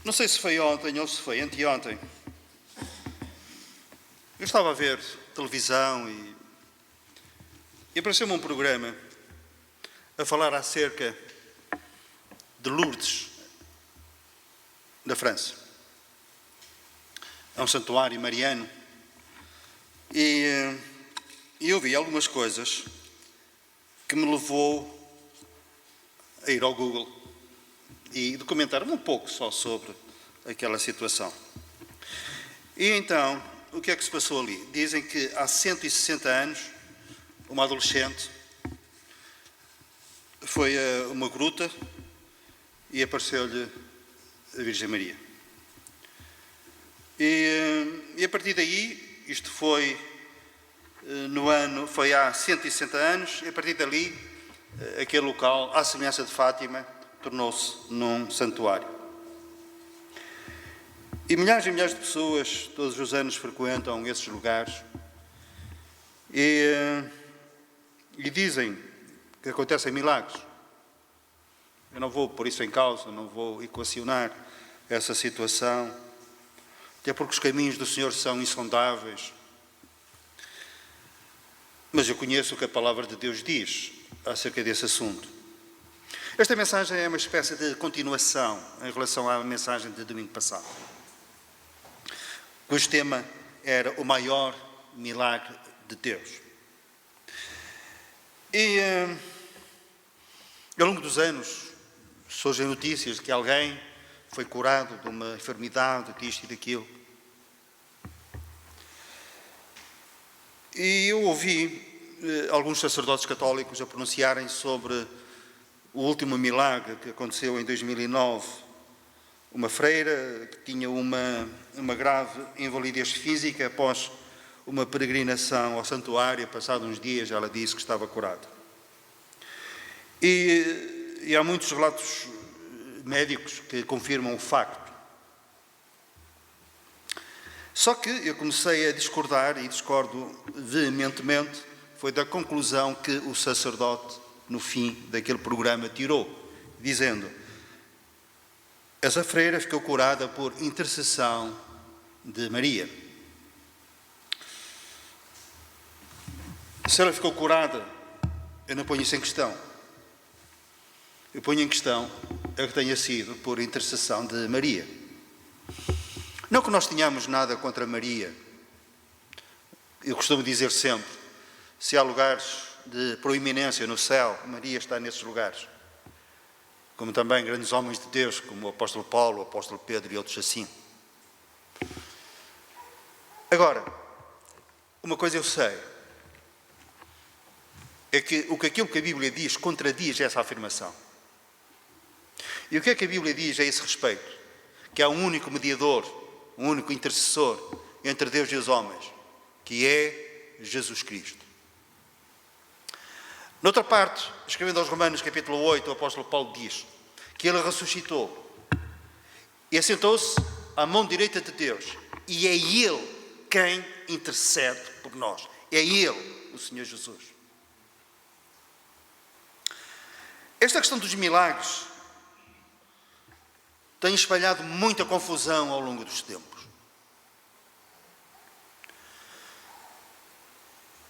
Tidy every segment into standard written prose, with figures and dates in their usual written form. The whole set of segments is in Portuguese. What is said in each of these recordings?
Não sei se foi ontem ou se foi anteontem. Eu estava a ver televisão e apareceu-me um programa a falar acerca de Lourdes, da França. É um santuário mariano. E eu vi algumas coisas que me levou a ir ao Google e documentar-me um pouco só sobre aquela situação. E então, o que é que se passou ali? Dizem que há 160 anos, uma adolescente foi a uma gruta e apareceu-lhe a Virgem Maria. E a partir daí, isto foi foi há 160 anos, e a partir dali, aquele local, à semelhança de Fátima, tornou-se num santuário. E milhares de pessoas, todos os anos, frequentam esses lugares e dizem que acontecem milagres. Eu não vou pôr isso em causa, não vou equacionar essa situação, até porque os caminhos do Senhor são insondáveis. Mas eu conheço o que a palavra de Deus diz acerca desse assunto. Esta mensagem é uma espécie de continuação em relação à mensagem de domingo passado, cujo tema era o maior milagre de Deus. E ao longo dos anos surgem notícias de que alguém foi curado de uma enfermidade, disto e daquilo. E eu ouvi alguns sacerdotes católicos a pronunciarem sobre o último milagre que aconteceu em 2009. Uma freira que tinha uma grave invalidez física após uma peregrinação ao santuário. Passados uns dias ela disse que estava curada. E há muitos relatos médicos que confirmam o facto. Só que eu comecei a discordar, e discordo veementemente, foi da conclusão que o sacerdote, no fim daquele programa, tirou, dizendo: essa freira ficou curada por intercessão de Maria. Se ela ficou curada, eu não ponho isso em questão. Eu ponho em questão que tenha sido por intercessão de Maria. Não que nós tenhamos nada contra Maria. Eu costumo dizer sempre, se há lugares de proeminência no céu, Maria está nesses lugares. Como também grandes homens de Deus, como o apóstolo Paulo, o apóstolo Pedro e outros assim. Agora, uma coisa eu sei, é que aquilo que a Bíblia diz contradiz essa afirmação. E o que é que a Bíblia diz a esse respeito? Que há um único mediador, um único intercessor entre Deus e os homens, que é Jesus Cristo. Noutra parte, escrevendo aos Romanos, capítulo 8, o apóstolo Paulo diz que ele ressuscitou e assentou-se à mão direita de Deus, e é Ele quem intercede por nós. É Ele, o Senhor Jesus. Esta questão dos milagres tem espalhado muita confusão ao longo dos tempos.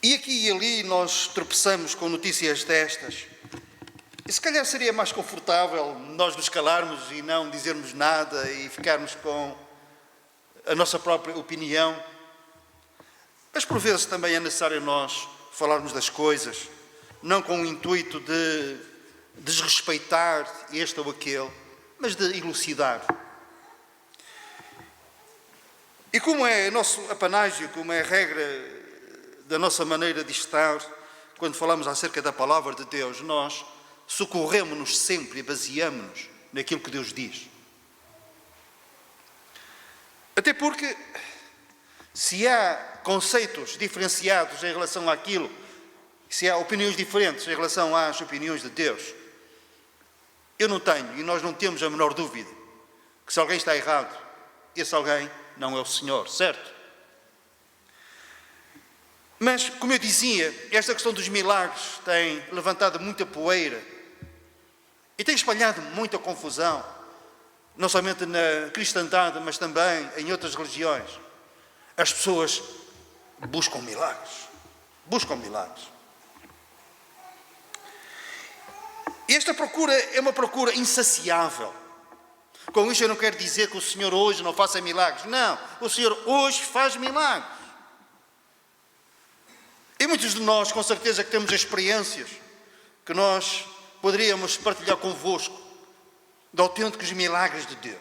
E aqui e ali nós tropeçamos com notícias destas. E se calhar seria mais confortável nós nos calarmos e não dizermos nada e ficarmos com a nossa própria opinião. Mas por vezes também é necessário nós falarmos das coisas, não com o intuito de desrespeitar este ou aquele, mas de elucidar. E como é nosso apanágio, como é a regra da nossa maneira de estar, quando falamos acerca da palavra de Deus, nós socorremos-nos sempre e baseamos-nos naquilo que Deus diz. Até porque, se há conceitos diferenciados em relação àquilo, se há opiniões diferentes em relação às opiniões de Deus, eu não tenho, e nós não temos a menor dúvida, que se alguém está errado, esse alguém não é o Senhor, certo? Mas, como eu dizia, esta questão dos milagres tem levantado muita poeira e tem espalhado muita confusão. não somente na cristandade, mas também em outras religiões, as pessoas buscam milagres. Buscam milagres. E esta procura é uma procura insaciável. Com isto eu não quero dizer que o Senhor hoje não faça milagres. Não, o Senhor hoje faz milagres. E muitos de nós, com certeza, que temos experiências que nós poderíamos partilhar convosco de autênticos milagres de Deus.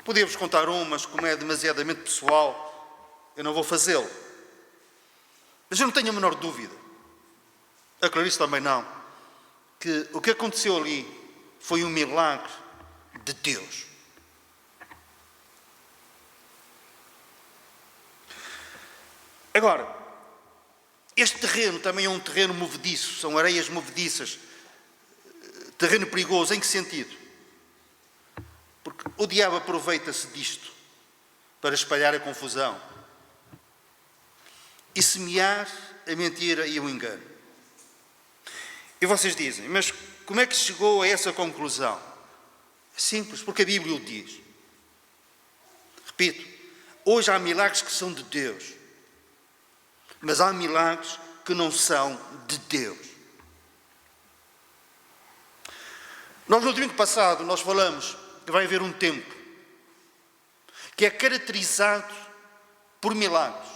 Podíamos contar mas como é demasiadamente pessoal, eu não vou fazê-lo. Mas eu não tenho a menor dúvida, a Clarice também não, que o que aconteceu ali foi um milagre de Deus. Agora, este terreno também é um terreno movediço, são areias movediças, terreno perigoso. Em que sentido? Porque o diabo aproveita-se disto para espalhar a confusão e semear a mentira e o engano. E vocês dizem, mas como é que chegou a essa conclusão? É simples, porque a Bíblia o diz. Repito, hoje há milagres que são de Deus, mas há milagres que não são de Deus. Nós no domingo passado nós falamos que vai haver um tempo que é caracterizado por milagres.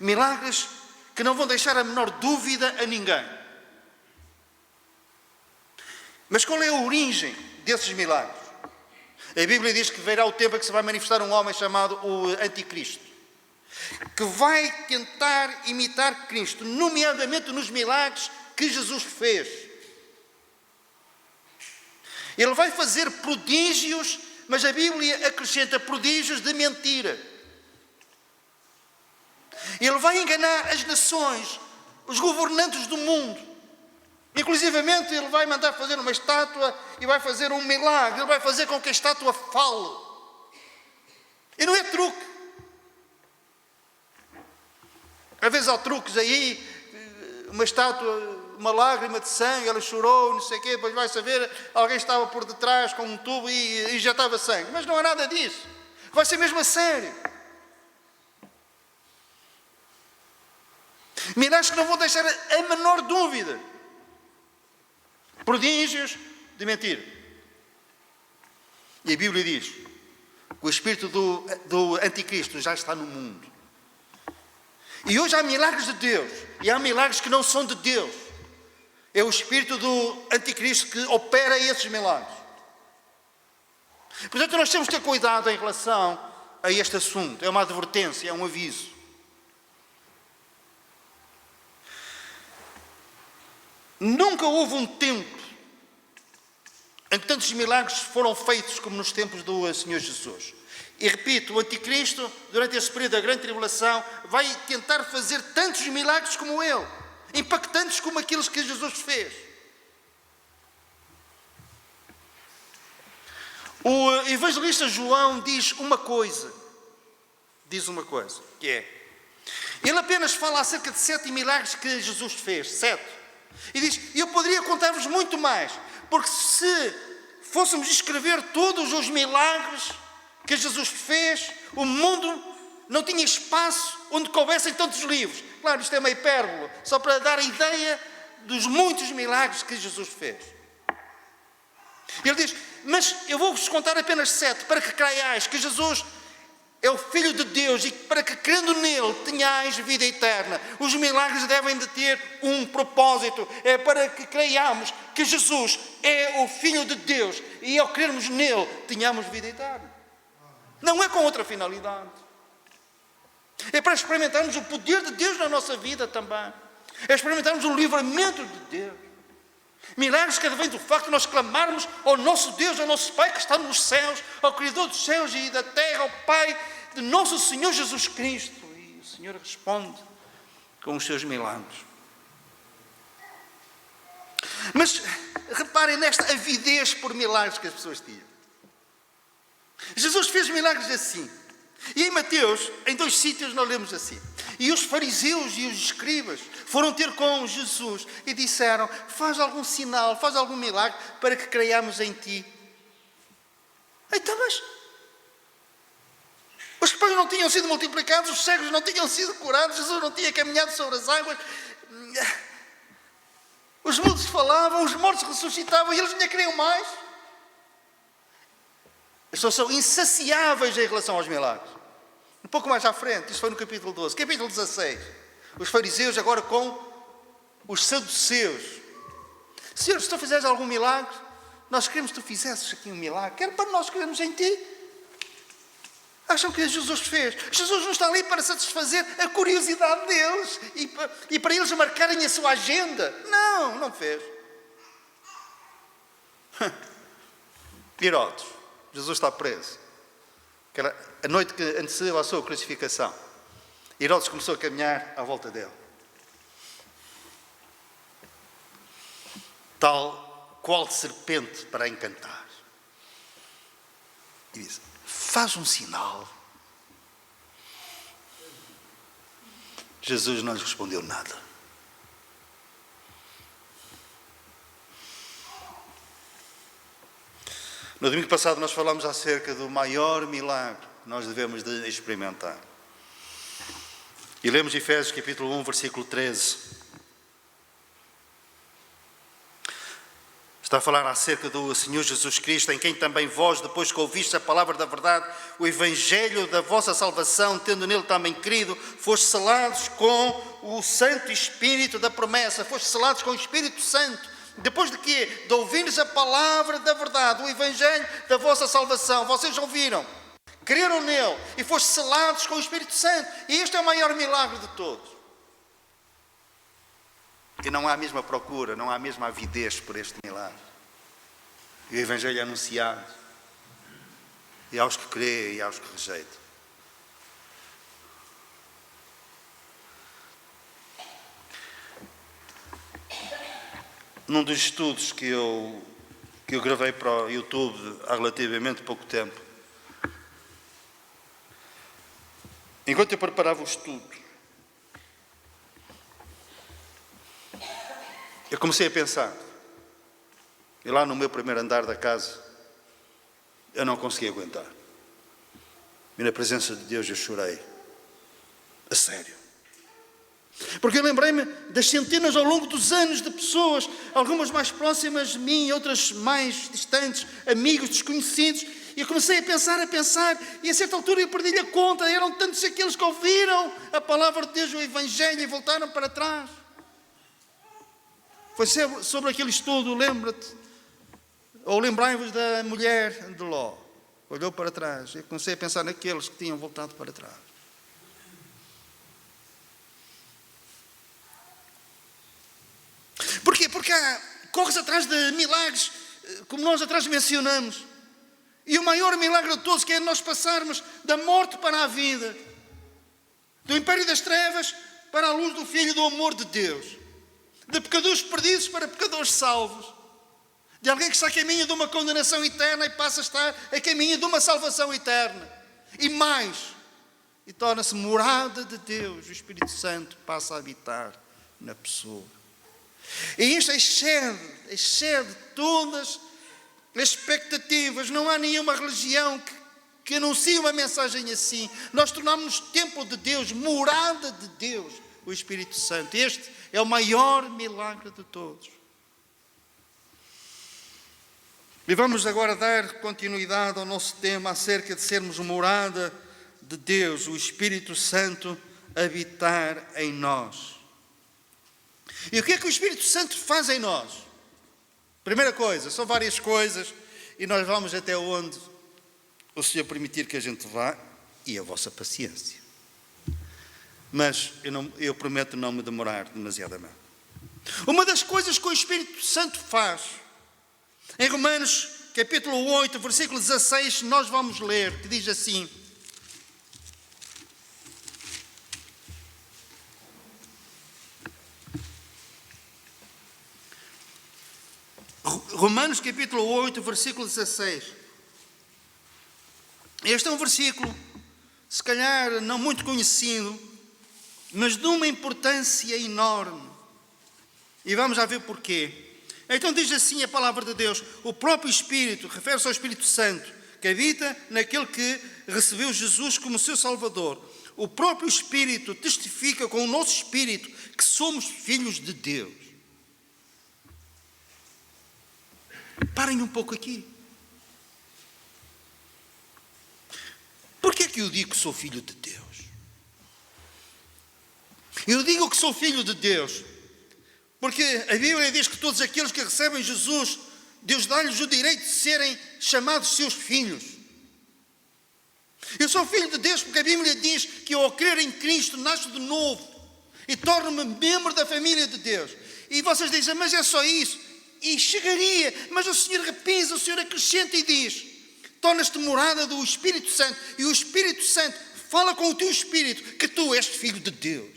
Milagres que não vão deixar a menor dúvida a ninguém. Mas qual é a origem desses milagres? A Bíblia diz que virá o tempo em que se vai manifestar um homem chamado o Anticristo, que vai tentar imitar Cristo, nomeadamente nos milagres que Jesus fez. Ele vai fazer prodígios, mas a Bíblia acrescenta prodígios de mentira. Ele vai enganar as nações, os governantes do mundo. Inclusivamente ele vai mandar fazer uma estátua e vai fazer um milagre. Ele vai fazer com que a estátua fale. E não é truque. Às vezes há truques aí, uma estátua, uma lágrima de sangue, ela chorou, não sei o quê, depois vai saber, alguém estava por detrás com um tubo e já estava sangue. Mas não há nada disso. Vai ser mesmo a sério. Milagres que não vão deixar a menor dúvida. Prodígios de mentira. E a Bíblia diz que o espírito do Anticristo já está no mundo. E hoje há milagres de Deus, e há milagres que não são de Deus. É o espírito do Anticristo que opera esses milagres. Portanto, nós temos que ter cuidado em relação a este assunto. É uma advertência, é um aviso. Nunca houve um tempo em que tantos milagres foram feitos como nos tempos do Senhor Jesus. E repito, o Anticristo, durante esse período da grande tribulação, vai tentar fazer tantos milagres como ele, impactantes como aqueles que Jesus fez. O evangelista João diz uma coisa, que é, ele apenas fala acerca de 7 milagres que Jesus fez, 7. E diz, eu poderia contar-vos muito mais, porque se fôssemos escrever todos os milagres que Jesus fez, o mundo não tinha espaço onde coubessem tantos livros. Claro, isto é uma hipérbole, só para dar a ideia dos muitos milagres que Jesus fez. Ele diz, mas eu vou-vos contar apenas 7, para que creiais que Jesus é o Filho de Deus e para que, crendo nele, tenhais vida eterna. Os milagres devem de ter um propósito. É para que creiamos que Jesus é o Filho de Deus e, ao crermos nele, tenhamos vida eterna. Não é com outra finalidade. É para experimentarmos o poder de Deus na nossa vida também. É experimentarmos o livramento de Deus. Milagres que advêm do facto de nós clamarmos ao nosso Deus, ao nosso Pai que está nos céus, ao Criador dos céus e da terra, ao Pai de nosso Senhor Jesus Cristo. E o Senhor responde com os seus milagres. Mas reparem nesta avidez por milagres que as pessoas tinham. Jesus fez milagres assim. E em Mateus, em 2 sítios, nós lemos assim. E os fariseus e os escribas foram ter com Jesus e disseram: faz algum sinal, faz algum milagre para que creiamos em ti. Então, mas os pães não tinham sido multiplicados, os cegos não tinham sido curados, Jesus não tinha caminhado sobre as águas, os mudos falavam, os mortos ressuscitavam e eles ainda queriam mais. As pessoas são insaciáveis em relação aos milagres. Um pouco mais à frente, isso foi no capítulo 12. Capítulo 16. Os fariseus agora com os saduceus. Senhor, se tu fizeres algum milagre, nós queremos que tu fizesses aqui um milagre. Quero para nós queremos em ti. Acham que Jesus fez? Jesus não está ali para satisfazer a curiosidade deles e para eles marcarem a sua agenda. Não, não fez. Herodes. Jesus está preso. A noite que antecedeu a sua crucificação, Herodes começou a caminhar à volta dele. Tal qual serpente para encantar. E disse: faz um sinal. Jesus não lhes respondeu nada. No domingo passado nós falámos acerca do maior milagre que nós devemos de experimentar. E lemos Efésios capítulo 1, versículo 13. Está a falar acerca do Senhor Jesus Cristo, em quem também vós, depois que ouvistes a palavra da verdade, o evangelho da vossa salvação, tendo nele também crido, fostes selados com o Santo Espírito da promessa, fostes selados com o Espírito Santo. Depois de quê? De ouvires a palavra da verdade, o evangelho da vossa salvação. Vocês ouviram, creram nele e foste selados com o Espírito Santo. E este é o maior milagre de todos. E não há a mesma procura, não há a mesma avidez por este milagre. E o evangelho é anunciado. E aos que creem e aos que rejeitam. Num dos estudos que eu gravei para o YouTube há relativamente pouco tempo, enquanto eu preparava o estudo, eu comecei a pensar, e lá no meu primeiro andar da casa, eu não consegui aguentar. E na presença de Deus eu chorei, a sério. Porque eu lembrei-me das centenas ao longo dos anos de pessoas, algumas mais próximas de mim, outras mais distantes, amigos, desconhecidos, e eu comecei a pensar, e a certa altura eu perdi-lhe a conta, eram tantos aqueles que ouviram a palavra de Deus, o Evangelho, e voltaram para trás. Foi sobre aquele estudo, lembra-te, ou lembrai-vos da mulher de Ló, olhou para trás, e eu comecei a pensar naqueles que tinham voltado para trás. Porquê? Porque corres atrás de milagres, como nós atrás mencionamos. E o maior milagre de todos, que é nós passarmos da morte para a vida, do império das trevas para a luz do Filho do amor de Deus, de pecadores perdidos para pecadores salvos, de alguém que está a caminho de uma condenação eterna e passa a estar a caminho de uma salvação eterna. E mais, e torna-se morada de Deus, o Espírito Santo passa a habitar na pessoa. E isto excede todas as expectativas. Não há nenhuma religião que anuncie uma mensagem assim. Nós tornamos-nos templo de Deus, morada de Deus, o Espírito Santo. Este é o maior milagre de todos. E vamos agora dar continuidade ao nosso tema acerca de sermos morada de Deus, o Espírito Santo habitar em nós. E o que é que o Espírito Santo faz em nós? Primeira coisa, são várias coisas, e nós vamos até onde o Senhor permitir que a gente vá, e a vossa paciência. Mas eu prometo não me demorar demasiadamente. Uma das coisas que o Espírito Santo faz, em Romanos capítulo 8, versículo 16, nós vamos ler, que diz assim: Romanos capítulo 8, versículo 16. Este é um versículo, se calhar não muito conhecido, mas de uma importância enorme. E vamos já ver porquê. Então diz assim a palavra de Deus: o próprio Espírito, refere-se ao Espírito Santo, que habita naquele que recebeu Jesus como seu Salvador. O próprio Espírito testifica com o nosso Espírito que somos filhos de Deus. Parem um pouco aqui. Por que é que eu digo que sou filho de Deus? Eu digo que sou filho de Deus porque a Bíblia diz que todos aqueles que recebem Jesus, Deus dá-lhes o direito de serem chamados seus filhos. Eu sou filho de Deus porque a Bíblia diz que eu, ao crer em Cristo, nasço de novo e torno-me membro da família de Deus. E vocês dizem, mas é só isso? E chegaria, mas o Senhor repisa, o Senhor acrescenta e diz: tornas-te morada do Espírito Santo, e o Espírito Santo fala com o teu Espírito que tu és filho de Deus.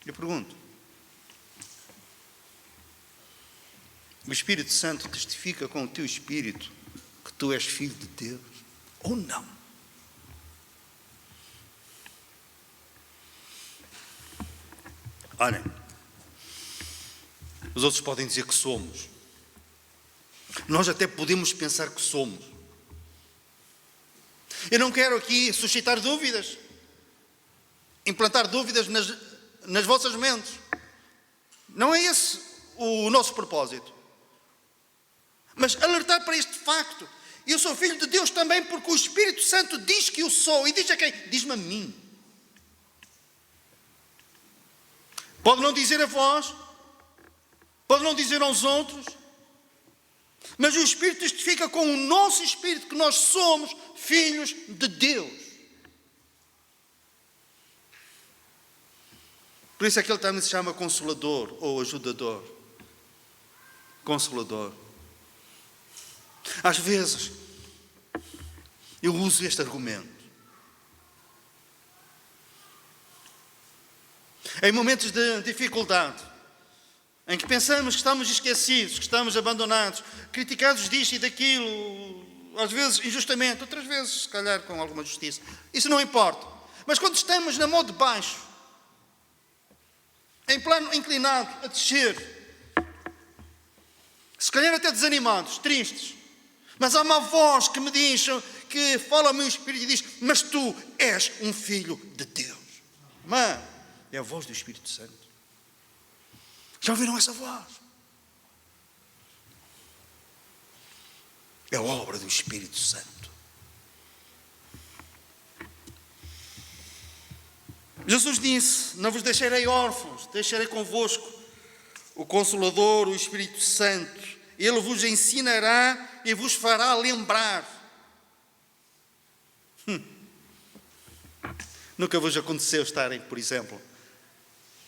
Eu pergunto, o Espírito Santo testifica com o teu Espírito que tu és filho de Deus ou não? Olhem, os outros podem dizer que somos. Nós até podemos pensar que somos. Eu não quero aqui suscitar dúvidas, implantar dúvidas nas vossas mentes. Não é esse o nosso propósito. Mas alertar para este facto. Eu sou filho de Deus também porque o Espírito Santo diz que eu sou. E diz a quem? Diz-me a mim. Pode não dizer a vós, pode não dizer aos outros, mas o Espírito testifica com o nosso Espírito que nós somos filhos de Deus. Por isso é que ele também se chama Consolador ou Ajudador. Consolador. Às vezes, eu uso este argumento. Em momentos de dificuldade, em que pensamos que estamos esquecidos, que estamos abandonados, criticados disto e daquilo, às vezes injustamente, outras vezes, se calhar, com alguma justiça. Isso não importa. Mas quando estamos na mão de baixo, em plano inclinado, a descer, se calhar até desanimados, tristes, mas há uma voz que me diz, que fala ao meu espírito e diz: mas tu és um filho de Deus. Mãe, é a voz do Espírito Santo. Já ouviram essa voz? É a obra do Espírito Santo. Jesus disse: não vos deixarei órfãos, deixarei convosco o Consolador, o Espírito Santo. Ele vos ensinará e vos fará lembrar. Nunca vos aconteceu estarem, por exemplo,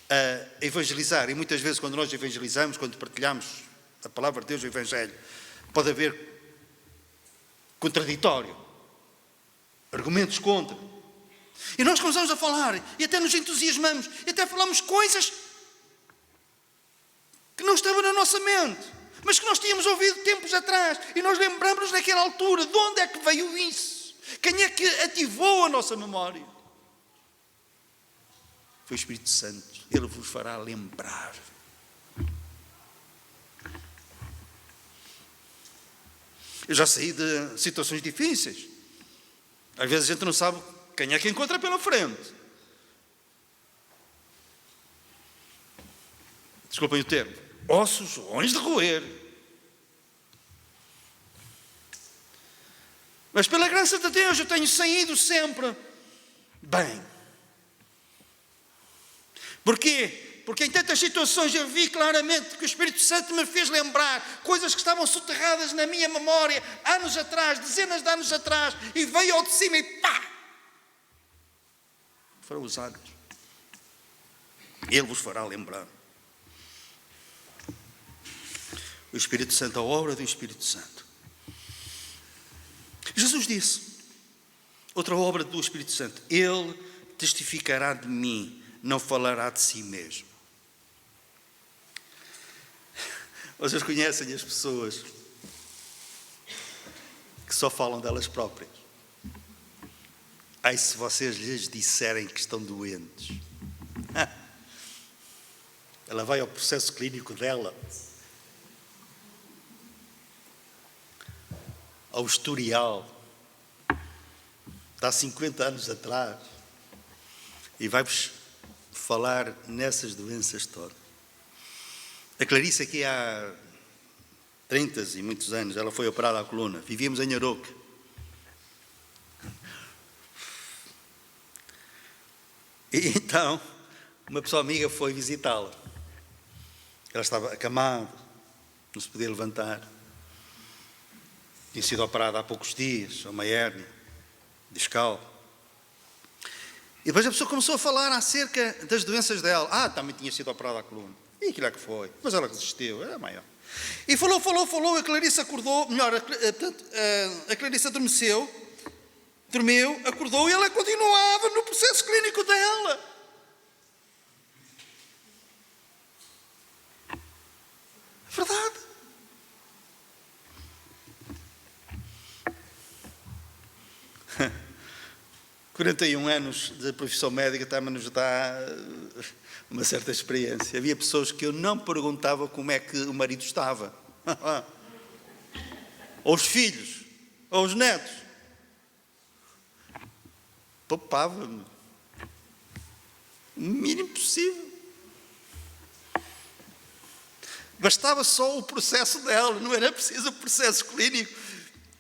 a evangelizar, e muitas vezes quando nós evangelizamos, quando partilhamos a palavra de Deus, o Evangelho, pode haver contraditório, argumentos contra, e nós começamos a falar, e até nos entusiasmamos, e até falamos coisas que não estavam na nossa mente, mas que nós tínhamos ouvido tempos atrás, e nós lembramos naquela altura, de onde é que veio isso? Quem é que ativou a nossa memória? Foi o Espírito Santo. Ele vos fará lembrar. Eu já saí de situações difíceis. Às vezes a gente não sabe quem é que encontra pela frente. Desculpem o termo. Ossos,ões de roer. Mas pela graça de Deus eu tenho saído sempre bem. Porquê? Porque em tantas situações eu vi claramente que o Espírito Santo me fez lembrar coisas que estavam soterradas na minha memória anos atrás, dezenas de anos atrás, e veio ao de cima e pá! Foram usadas. Ele vos fará lembrar. O Espírito Santo, a obra do Espírito Santo. Jesus disse, outra obra do Espírito Santo: Ele testificará de mim, não falará de si mesmo. Vocês conhecem as pessoas que só falam delas próprias? Ai, se vocês lhes disserem que estão doentes. Ela vai ao processo clínico dela, ao historial, de há 50 anos atrás, e vai-vos falar nessas doenças todas. A Clarice aqui há 30 e muitos anos, ela foi operada à coluna. Vivíamos em Aroca. E então, uma pessoa amiga foi visitá-la. Ela estava acamada, não se podia levantar. Tinha sido operada há poucos dias, uma hérnia discal. E depois a pessoa começou a falar acerca das doenças dela. Também tinha sido operada à coluna. E aquilo é que foi. Mas ela resistiu, era maior. E falou, a Clarice acordou, a Clarice adormeceu, dormiu, acordou e ela continuava no processo clínico dela. Verdade. Há 41 anos de profissão médica também nos dá uma certa experiência. Havia pessoas que eu não perguntava como é que o marido estava. Ou os filhos, ou os netos. Poupava-me. O mínimo possível. Bastava só o processo dela, não era preciso o processo clínico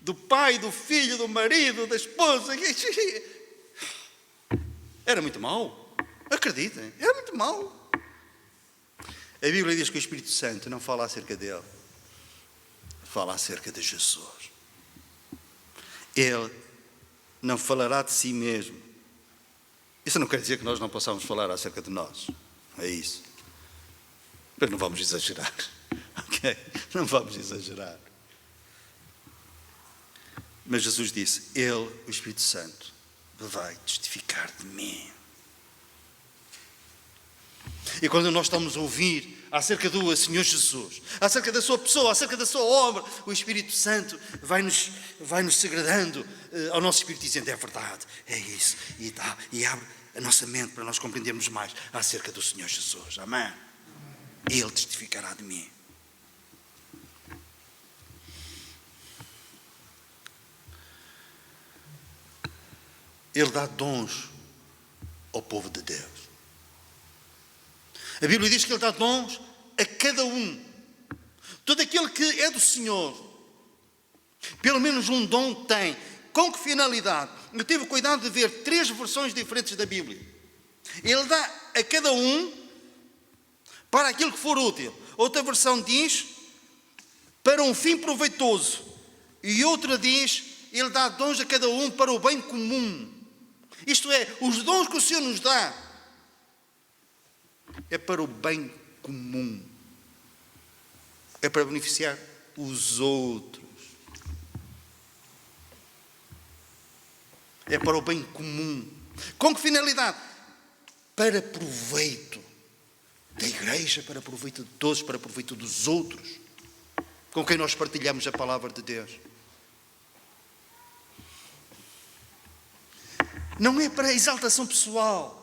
do pai, do filho, do marido, da esposa. Era muito mau. Acreditem, era muito mau. A Bíblia diz que o Espírito Santo não fala acerca dele, fala acerca de Jesus. Ele não falará de si mesmo. Isso não quer dizer que nós não possamos falar acerca de nós. É isso. Mas não vamos exagerar. Ok? Não vamos exagerar. Mas Jesus disse, Ele, o Espírito Santo, vai testificar de mim. E quando nós estamos a ouvir acerca do Senhor Jesus, acerca da sua pessoa, acerca da sua obra, o Espírito Santo vai-nos segredando ao nosso espírito, dizendo, é verdade, é isso, e abre a nossa mente para nós compreendermos mais acerca do Senhor Jesus. Amém? Ele testificará de mim. Ele dá dons ao povo de Deus. A Bíblia diz que Ele dá dons a cada um. Todo aquele que é do Senhor, pelo menos um dom tem. Com que finalidade? Eu tive cuidado de ver 3 versões diferentes da Bíblia. Ele dá a cada um para aquilo que for útil. Outra versão diz, para um fim proveitoso. E outra diz, Ele dá dons a cada um para o bem comum. Isto é, os dons que o Senhor nos dá é para o bem comum. É para beneficiar os outros. É para o bem comum. Com que finalidade? Para proveito da igreja, para proveito de todos, para proveito dos outros, com quem nós partilhamos a palavra de Deus. Não é para exaltação pessoal.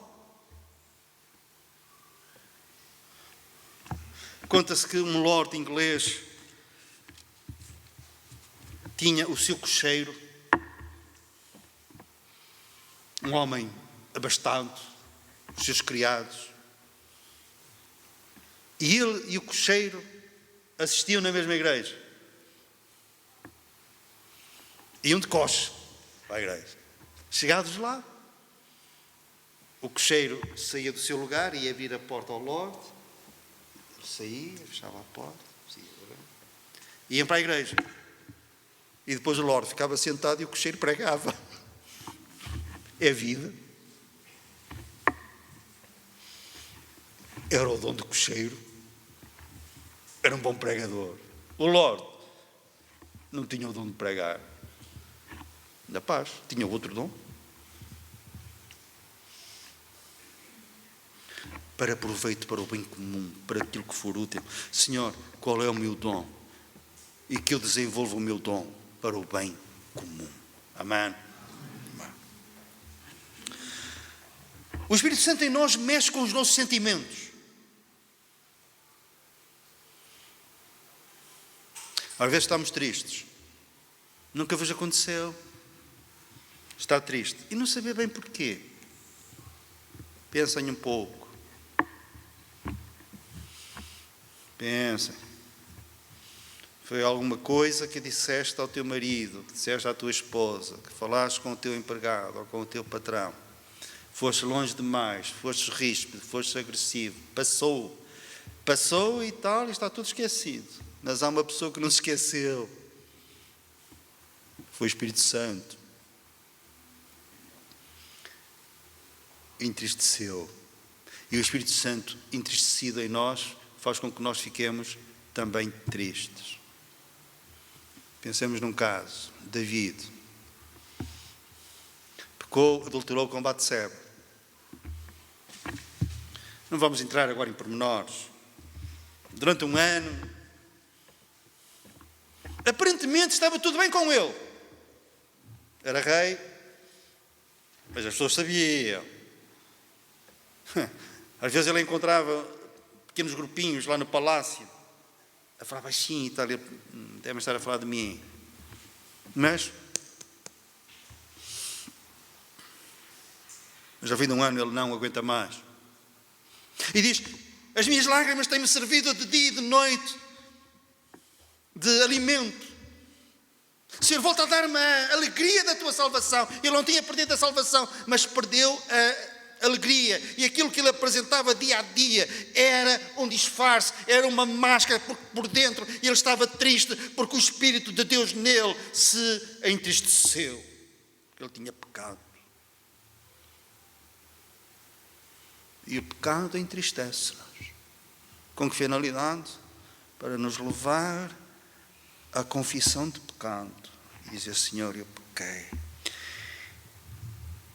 Conta-se que um lord inglês tinha o seu cocheiro, um homem abastado, os seus criados, e ele e o cocheiro assistiam na mesma igreja. Iam de coche para a igreja. Chegados lá, o cocheiro saía do seu lugar e ia abrir a porta ao lorde. Ele saía, fechava a porta, iam para a igreja. E depois o lorde ficava sentado e o cocheiro pregava. É vida. Era o dom do cocheiro. Era um bom pregador. O lorde não tinha o dom de pregar. Da paz, tinha outro dom. Para proveito, para o bem comum, para aquilo que for útil. Senhor, qual é o meu dom? E que eu desenvolva o meu dom para o bem comum. Amém? O Espírito Santo em nós mexe com os nossos sentimentos. Às vezes estamos tristes. Nunca vos aconteceu estar triste e não saber bem porquê. Pensem um pouco. Pensem. Foi alguma coisa que disseste ao teu marido, que disseste à tua esposa, que falaste com o teu empregado ou com o teu patrão. Foste longe demais, foste ríspido, foste agressivo. Passou e tal, e está tudo esquecido. Mas há uma pessoa que não se esqueceu. Foi o Espírito Santo. Entristeceu. E o Espírito Santo, entristecido em nós, faz com que nós fiquemos também tristes. Pensemos num caso. David pecou, adulterou com Batseba. Não vamos entrar agora em pormenores. Durante um ano, aparentemente estava tudo bem com ele. Era rei, mas as pessoas sabiam. Às vezes ele encontrava pequenos grupinhos lá no palácio, a falar baixinho e tal, devem estar a falar de mim. Mas ao fim de um ano ele não aguenta mais. E diz: as minhas lágrimas têm-me servido de dia e de noite de alimento. Senhor, volta a dar-me a alegria da tua salvação. Ele não tinha perdido a salvação, mas perdeu a alegria. E aquilo que ele apresentava dia a dia era um disfarce, era uma máscara, porque por dentro ele estava triste, porque o Espírito de Deus nele se entristeceu. Ele tinha pecado. E o pecado entristece-nos. Com que finalidade? Para nos levar à confissão de pecado. E dizer: Senhor, eu pequei.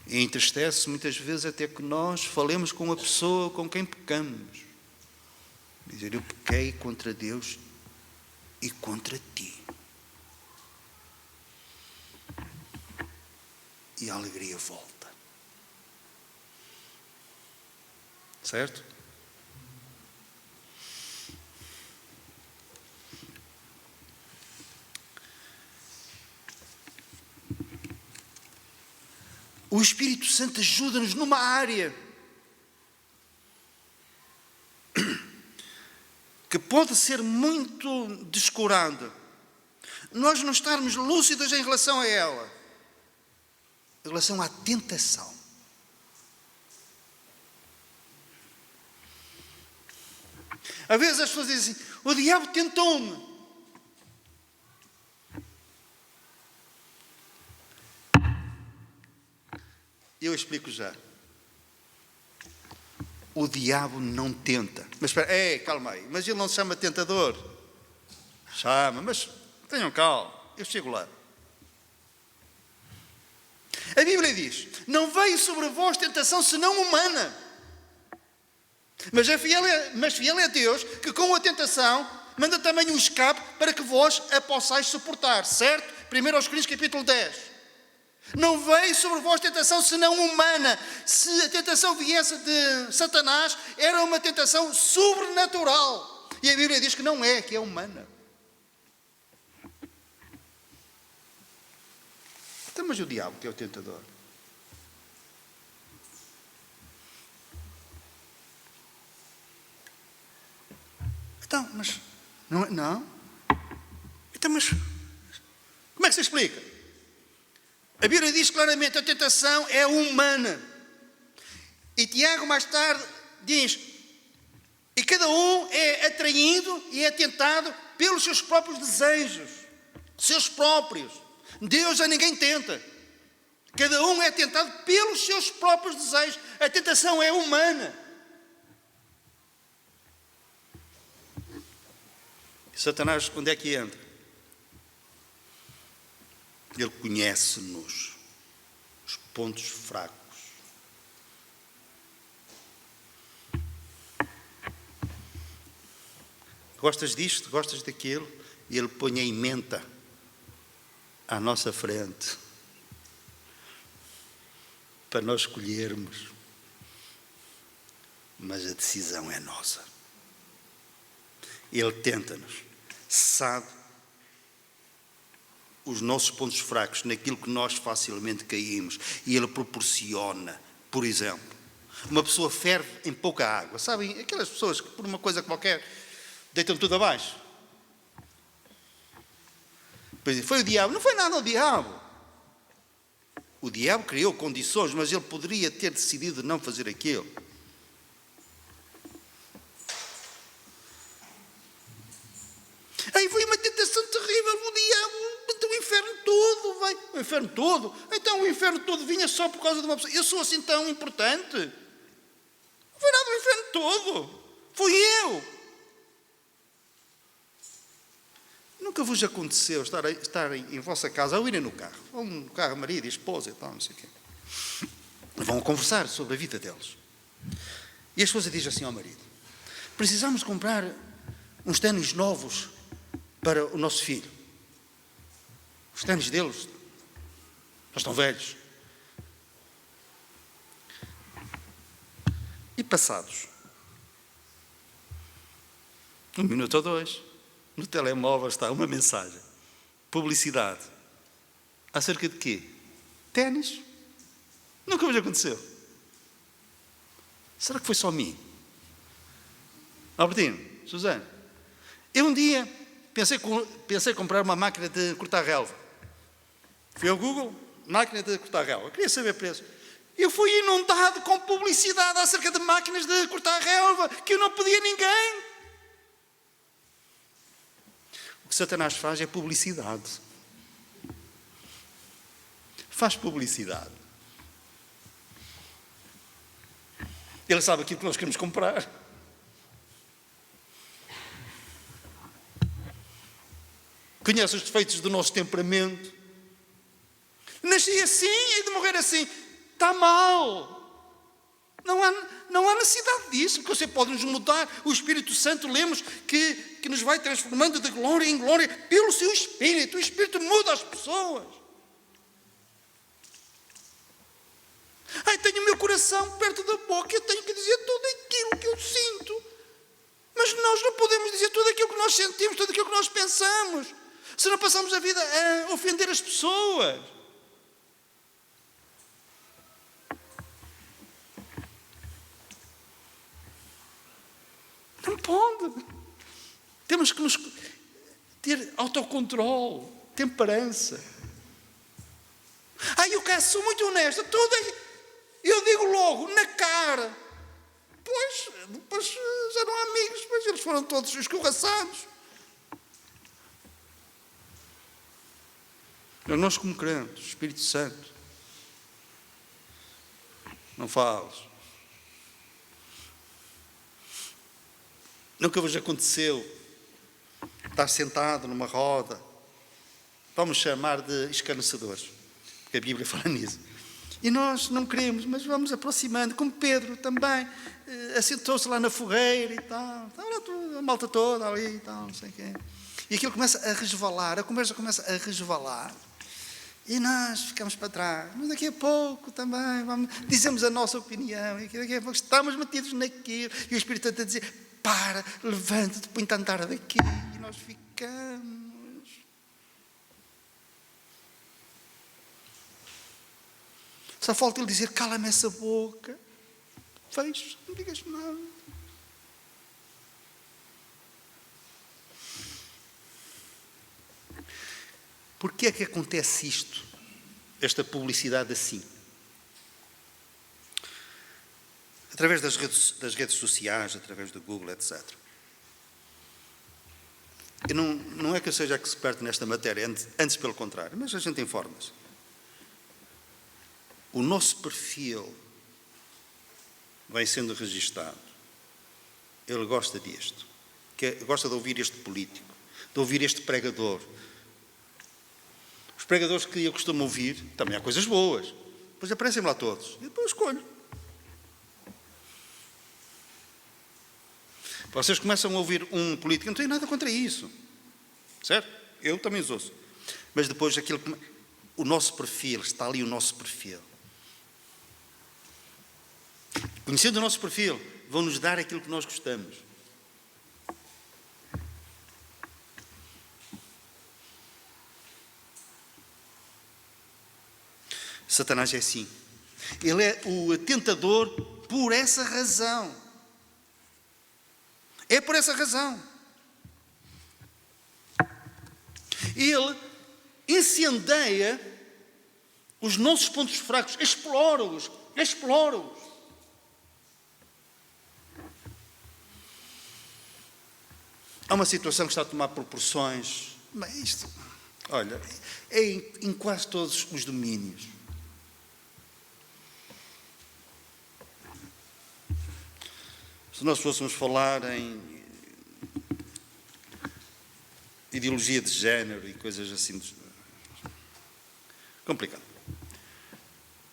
E entristece muitas vezes até que nós falemos com a pessoa com quem pecamos. Dizer: eu pequei contra Deus e contra ti. E a alegria volta. Certo? O Espírito Santo ajuda-nos numa área que pode ser muito descurada. Nós não estarmos lúcidos em relação a ela. Em relação à tentação. Às vezes as pessoas dizem assim: o diabo tentou-me. Eu explico já. O diabo não tenta. Mas espera, calma aí. Mas ele não se chama tentador. Chama, mas tenham calma. Eu chego lá. A Bíblia diz: não veio sobre vós tentação senão humana. Mas fiel é Deus, que com a tentação manda também um escape para que vós a possais suportar. Certo? 1 Coríntios capítulo 10. Não veio sobre vós tentação senão humana. Se a tentação viesse de Satanás, era uma tentação sobrenatural. E a Bíblia diz que não é, que é humana. Então, mas o diabo que é o tentador? Então, mas não é? Não? Então, mas como é que se explica? A Bíblia diz claramente: a tentação é humana. E Tiago mais tarde diz: e cada um é atraído e é tentado pelos seus próprios desejos. Seus próprios. Deus a ninguém tenta. Cada um é tentado pelos seus próprios desejos. A tentação é humana. E Satanás, onde é que entra? Ele conhece-nos, os pontos fracos. Gostas disto? Gostas daquilo? E ele põe a emenda à nossa frente para nós escolhermos. mas a decisão é nossa. Ele tenta-nos, sabe os nossos pontos fracos, naquilo que nós facilmente caímos, e Ele proporciona, por exemplo, uma pessoa ferve em pouca água. Sabem, aquelas pessoas que por uma coisa qualquer deitam tudo abaixo. Pois foi o diabo. Não foi nada o diabo. O diabo criou condições, mas ele poderia ter decidido não fazer aquilo. Aí foi uma tentação terrível. O diabo, então o inferno todo vai. O inferno todo? Então o inferno todo vinha só por causa de uma pessoa. Eu sou assim tão importante? Não foi nada o inferno todo. Fui eu. Nunca vos aconteceu estarem em vossa casa, ou irem no carro, ou no carro, marido e esposa e tal, não sei o quê. Vão conversar sobre a vida deles. E a esposa diz assim ao marido: precisamos comprar uns ténis novos para o nosso filho. Os ténis deles, já estão velhos. E passados um minuto ou dois, no telemóvel está uma mensagem. Publicidade. Acerca de quê? Ténis? Nunca vos aconteceu. Será que foi só a mim? Albertino, Suzana, eu um dia pensei em comprar uma máquina de cortar relva. Fui ao Google, máquina de cortar relva. Queria saber preço. Eu fui inundado com publicidade acerca de máquinas de cortar relva, que eu não pedia a ninguém. O que Satanás faz é publicidade. Faz publicidade. Ele sabe aquilo que nós queremos comprar. Conhece os defeitos do nosso temperamento. Nasci assim e de morrer assim. Está mal. Não há necessidade disso, porque você pode nos mudar. O Espírito Santo, lemos que nos vai transformando de glória em glória pelo seu Espírito. O Espírito muda as pessoas. Ai, tenho o meu coração perto da boca, eu tenho que dizer tudo aquilo que eu sinto. Mas nós não podemos dizer tudo aquilo que nós sentimos, tudo aquilo que nós pensamos. Se não passamos a vida a ofender as pessoas. Não pode. Temos que ter autocontrole, temperança. Eu quero, sou muito honesta. Eu digo logo, na cara. Depois já não há amigos, mas eles foram todos escorraçados. Nós como crentes, Espírito Santo, não fales. Nunca vos aconteceu estar sentado numa roda, vamos chamar de escarnecedores, porque a Bíblia fala nisso. E nós não queremos, mas vamos aproximando, como Pedro também, assentou-se lá na fogueira e tal, a malta toda ali e tal, não sei o quê. E aquilo começa a resvalar, a conversa começa a resvalar. E nós ficamos para trás, mas daqui a pouco também dizemos a nossa opinião, e daqui a pouco estamos metidos naquilo, e o Espírito Santo a dizer: para, levanta-te, põe-te a andar daqui, e nós ficamos. Só falta ele dizer: cala-me essa boca, fecha, não digas nada. Porquê é que acontece isto? Esta publicidade assim? Através das redes sociais, através do Google, etc. Não é que eu seja expert nesta matéria, antes pelo contrário, mas a gente informa-se. O nosso perfil vai sendo registado. Ele gosta disto. Gosta de ouvir este político, de ouvir este pregador. Os pregadores que eu costumo ouvir, também há coisas boas. Depois aparecem lá todos. E depois escolho. Vocês começam a ouvir um político, não tenho nada contra isso. Certo? Eu também os ouço. Mas depois o nosso perfil, está ali o nosso perfil. Conhecendo o nosso perfil, vão nos dar aquilo que nós gostamos. Satanás é assim. Ele é o tentador por essa razão. É por essa razão. Ele incendeia os nossos pontos fracos, explora-os. Há uma situação que está a tomar proporções, mas isto, olha, é em quase todos os domínios. Se nós fôssemos falar em ideologia de género e coisas assim, complicado.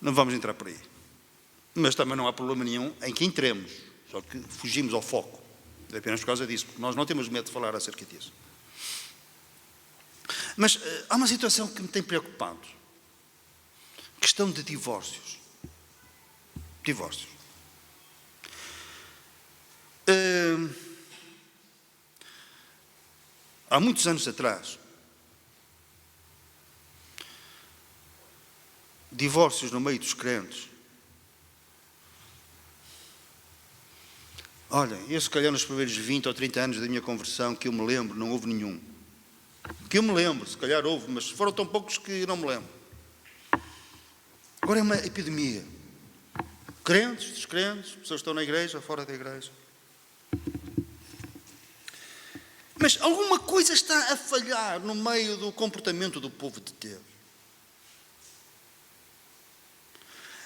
Não vamos entrar por aí. Mas também não há problema nenhum em que entremos, só que fugimos ao foco. É apenas por causa disso, porque nós não temos medo de falar acerca disso. Mas há uma situação que me tem preocupado. Questão de divórcios. Divórcios. Há muitos anos atrás, divórcios no meio dos crentes. Olha, eu se calhar nos primeiros 20 ou 30 anos da minha conversão, que eu me lembro, não houve nenhum. Que eu me lembro, se calhar houve, mas foram tão poucos que não me lembro. Agora é uma epidemia. Crentes, descrentes, pessoas que estão na igreja, fora da igreja. Mas alguma coisa está a falhar no meio do comportamento do povo de Deus.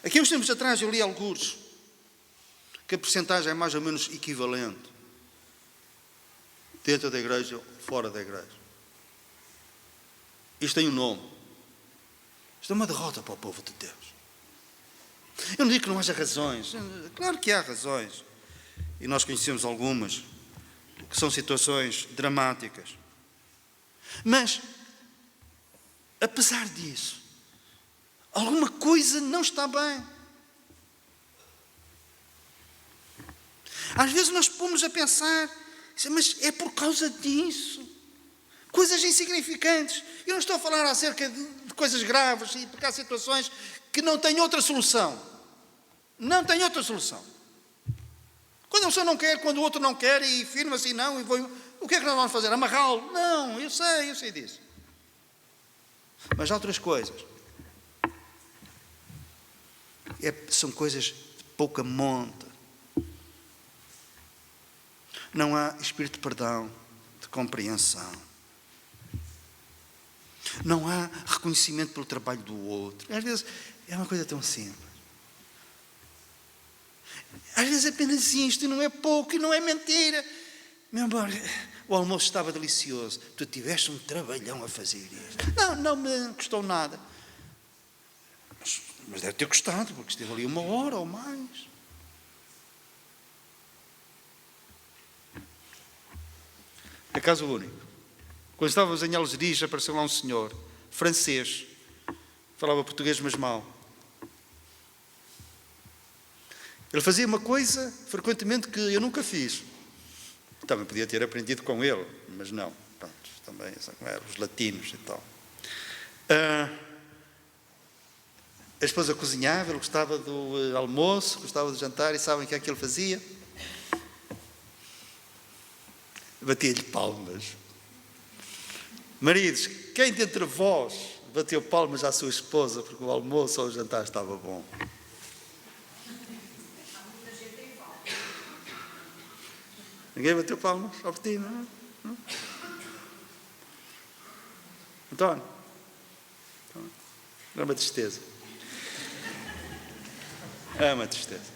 Aqui uns tempos atrás eu li alguns que a percentagem é mais ou menos equivalente dentro da igreja, fora da igreja. Isto tem um nome. Isto é uma derrota para o povo de Deus. Eu não digo que não haja razões. Claro que há razões. E nós conhecemos algumas, que são situações dramáticas. Mas, apesar disso, alguma coisa não está bem. Às vezes nós pomos a pensar, mas é por causa disso. Coisas insignificantes. Eu não estou a falar acerca de coisas graves, e porque há situações que não têm outra solução. Não têm outra solução. Quando a pessoa não quer, quando o outro não quer, e firma-se e não, o que é que nós vamos fazer? Amarrá-lo? Não, eu sei disso. Mas há outras coisas. São coisas de pouca monta. Não há espírito de perdão, de compreensão. Não há reconhecimento pelo trabalho do outro. Às vezes é uma coisa tão simples. Às vezes é apenas isto, e não é pouco, e não é mentira. Meu amor, o almoço estava delicioso. Tu tiveste um trabalhão a fazer isto. Não me custou nada. Mas deve ter custado, porque esteve ali 1 hora ou mais. É caso único. Quando estávamos em Algeriz, apareceu lá um senhor, francês, falava português, mas mal. Ele fazia uma coisa, frequentemente, que eu nunca fiz. Também podia ter aprendido com ele, mas não. Pronto, também eram os latinos e tal. A esposa cozinhava, ele gostava do almoço, gostava do jantar, e sabem o que é que ele fazia? Batia-lhe palmas. Maridos, quem dentre vós bateu palmas à sua esposa porque o almoço ou o jantar estava bom? Ninguém bateu palmas? Só por ti, não é? António? É uma tristeza. É uma tristeza.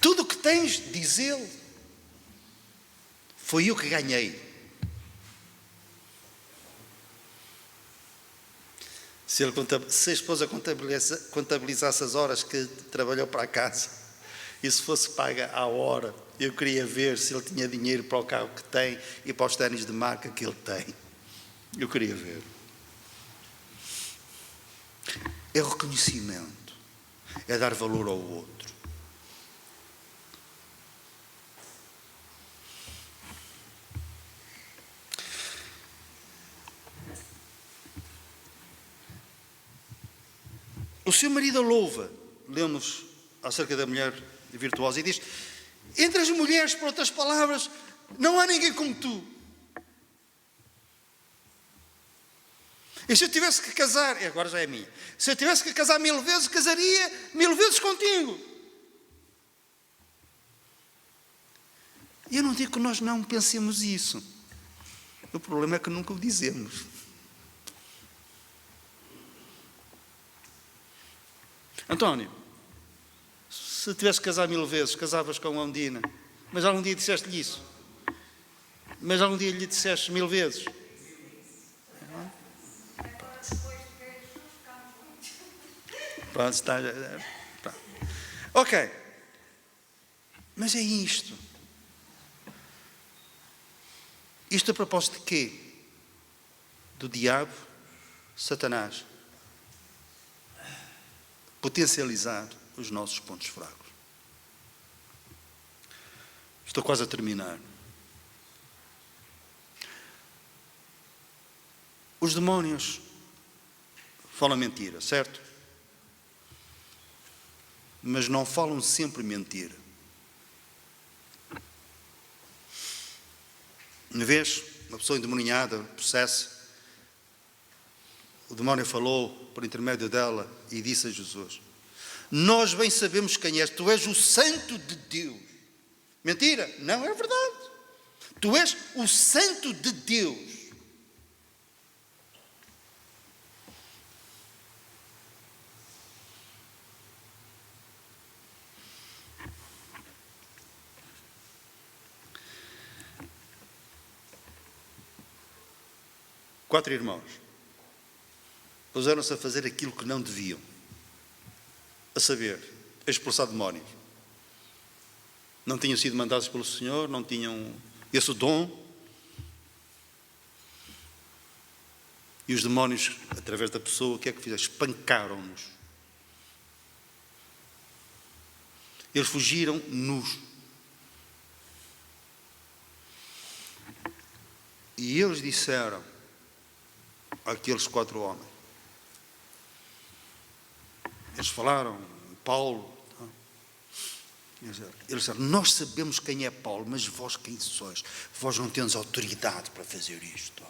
Tudo o que tens, diz ele, foi eu que ganhei. Se a esposa contabilizasse as horas que trabalhou para a casa, e se fosse paga à hora, eu queria ver se ele tinha dinheiro para o carro que tem e para os ténis de marca que ele tem. Eu queria ver. é reconhecimento, é dar valor ao outro. O seu marido a louva. Lemos acerca da mulher virtuosa e diz: entre as mulheres, por outras palavras, não há ninguém como tu. E se eu tivesse que casar, agora já é minha, se eu tivesse que casar 1000 vezes, casaria 1000 vezes contigo. E eu não digo que nós não pensemos isso. O problema é que nunca o dizemos. António, se tivesse que casar 1000 vezes, casavas com a Ondina, mas algum dia disseste-lhe isso? Mas algum dia lhe disseste 1000 vezes? Pronto, está. Ok. Mas é isto. Isto a propósito de quê? Do diabo, Satanás, potencializar os nossos pontos fracos. Estou quase a terminar. Os demónios falam mentira, certo? Mas não falam sempre mentira. Uma vez, uma pessoa endemoniada, possessa, o demónio falou por intermédio dela e disse a Jesus: nós bem sabemos quem és, tu és o Santo de Deus. Mentira? Não, é verdade. Tu és o Santo de Deus. Quatro irmãos puseram-se a fazer aquilo que não deviam, a saber, expulsar demónios. Não tinham sido mandados pelo Senhor, não tinham esse dom. E os demónios, através da pessoa, o que é que fizeram? Espancaram-nos. Eles fugiram nus. E eles disseram àqueles 4 homens, eles falaram, Paulo, eles disseram: nós sabemos quem é Paulo, mas vós quem sois? Vós não tendes autoridade para fazer isto.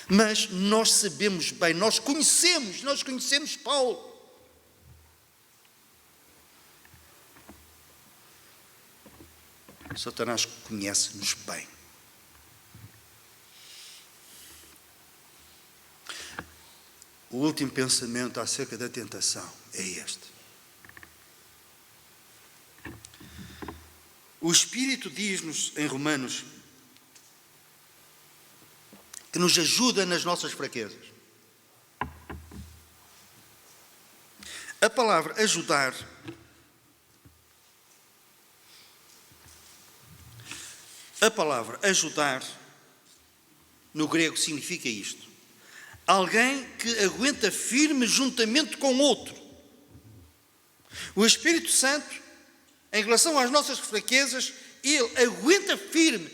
Mas nós sabemos bem, nós conhecemos Paulo. Satanás conhece-nos bem. O último pensamento acerca da tentação é este. O Espírito diz-nos em Romanos que nos ajuda nas nossas fraquezas. A palavra ajudar no grego significa isto: alguém que aguenta firme juntamente com outro. O Espírito Santo, em relação às nossas fraquezas, ele aguenta firme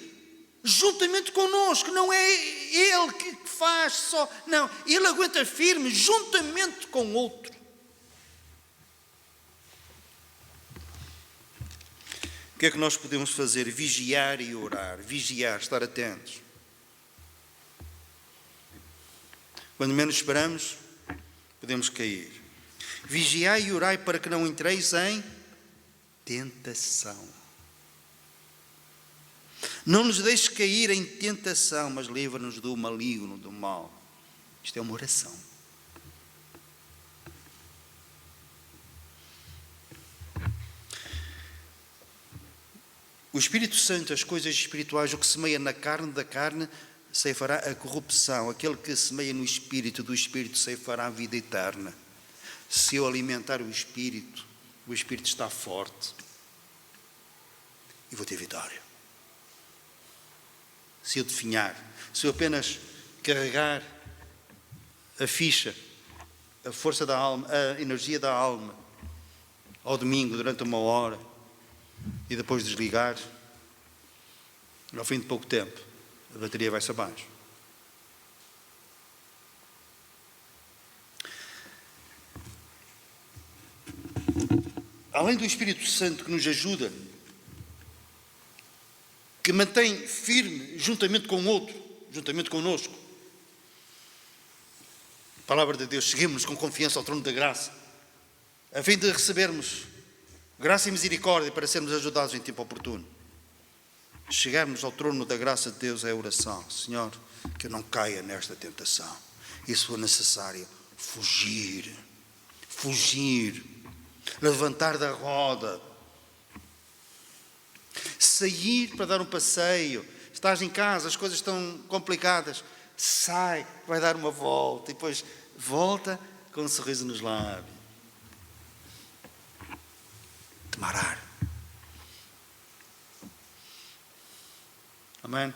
juntamente connosco. Não é ele que faz só, não, ele aguenta firme juntamente com outro. O que é que nós podemos fazer? Vigiar e orar. Vigiar, estar atentos. Quando menos esperamos, podemos cair. Vigiai e orai para que não entreis em tentação. Não nos deixes cair em tentação, mas livra-nos do maligno, do mal. Isto é uma oração. O Espírito Santo, as coisas espirituais, o que semeia na carne, da carne ceifará a corrupção. Aquele que semeia no Espírito, do Espírito ceifará a vida eterna. Se eu alimentar o Espírito está forte e vou ter vitória. Se eu definhar, se eu apenas carregar a ficha a força da alma, a energia da alma, ao domingo, durante 1 hora, e depois desligar, ao fim de pouco tempo, a bateria vai-se abaixo. Além do Espírito Santo que nos ajuda, que mantém firme juntamente com o outro, juntamente connosco, a palavra de Deus, seguimos com confiança ao trono da graça, a fim de recebermos graça e misericórdia para sermos ajudados em tempo oportuno. Chegarmos ao trono da graça de Deus é a oração. Senhor, que eu não caia nesta tentação. E se for necessário, fugir, levantar da roda, sair para dar um passeio. Estás em casa, as coisas estão complicadas, sai, vai dar uma volta e depois volta com um sorriso nos lábios. Temarar. Amém?